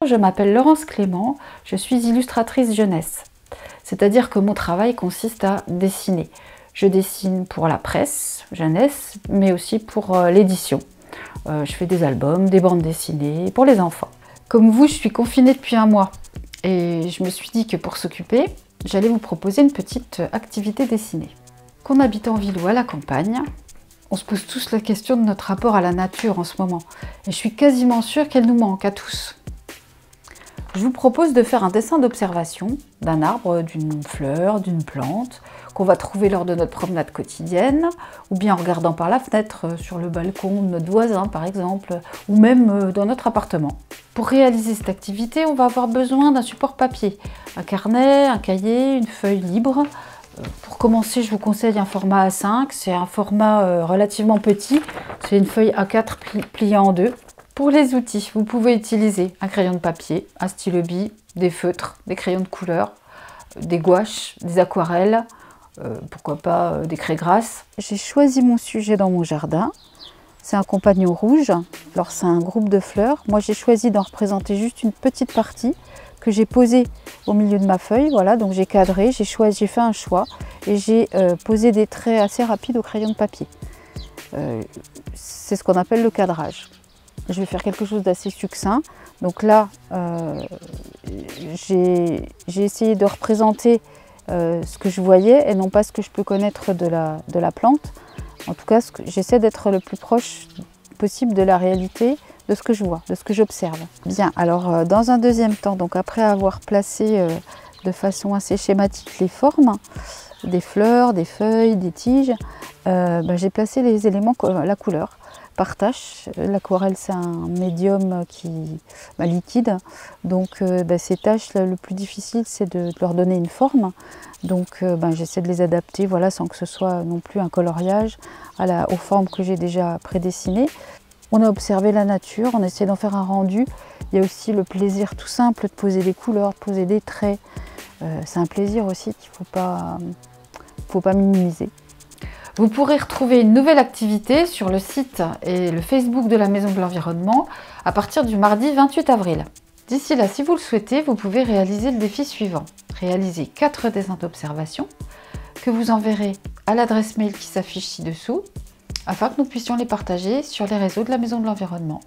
Je m'appelle Laurence Clément, je suis illustratrice jeunesse. C'est-à-dire que mon travail consiste à dessiner. Je dessine pour la presse jeunesse, mais aussi pour l'édition. Je fais des albums, des bandes dessinées pour les enfants. Comme vous, je suis confinée depuis un mois et je me suis dit que pour s'occuper, j'allais vous proposer une petite activité dessinée. Qu'on habite en ville ou à la campagne, on se pose tous la question de notre rapport à la nature en ce moment. Et je suis quasiment sûre qu'elle nous manque à tous. Je vous propose de faire un dessin d'observation d'un arbre, d'une fleur, d'une plante qu'on va trouver lors de notre promenade quotidienne ou bien en regardant par la fenêtre sur le balcon de notre voisin par exemple ou même dans notre appartement. Pour réaliser cette activité, on va avoir besoin d'un support papier, un carnet, un cahier, une feuille libre. Pour commencer, je vous conseille un format A5, c'est un format relativement petit, c'est une feuille A4 pliée en deux. Pour les outils, vous pouvez utiliser un crayon de papier, un stylo bille, des feutres, des crayons de couleur, des gouaches, des aquarelles, pourquoi pas des craies grasses. J'ai choisi mon sujet dans mon jardin, c'est un compagnon rouge, alors c'est un groupe de fleurs. Moi j'ai choisi d'en représenter juste une petite partie que j'ai posée au milieu de ma feuille, voilà, donc j'ai cadré, j'ai fait un choix et j'ai posé des traits assez rapides au crayon de papier. C'est ce qu'on appelle le cadrage. Je vais faire quelque chose d'assez succinct. Donc là, j'ai essayé de représenter ce que je voyais et non pas ce que je peux connaître de la plante. En tout cas, j'essaie d'être le plus proche possible de la réalité, de ce que je vois, de ce que j'observe. Bien, alors dans un deuxième temps, donc après avoir placé de façon assez schématique les formes, des fleurs, des feuilles, des tiges, j'ai placé les éléments, la couleur. Par tâche. L'aquarelle c'est un médium liquide, donc ces tâches là, le plus difficile c'est de leur donner une forme, donc j'essaie de les adapter voilà, sans que ce soit non plus un coloriage aux formes que j'ai déjà prédessinées. On a observé la nature, on essaie d'en faire un rendu. Il y a aussi le plaisir tout simple de poser des couleurs, de poser des traits, c'est un plaisir aussi qu'il ne faut pas minimiser. Vous pourrez retrouver une nouvelle activité sur le site et le Facebook de la Maison de l'Environnement à partir du mardi 28 avril. D'ici là, si vous le souhaitez, vous pouvez réaliser le défi suivant. Réaliser 4 dessins d'observation que vous enverrez à l'adresse mail qui s'affiche ci-dessous afin que nous puissions les partager sur les réseaux de la Maison de l'Environnement.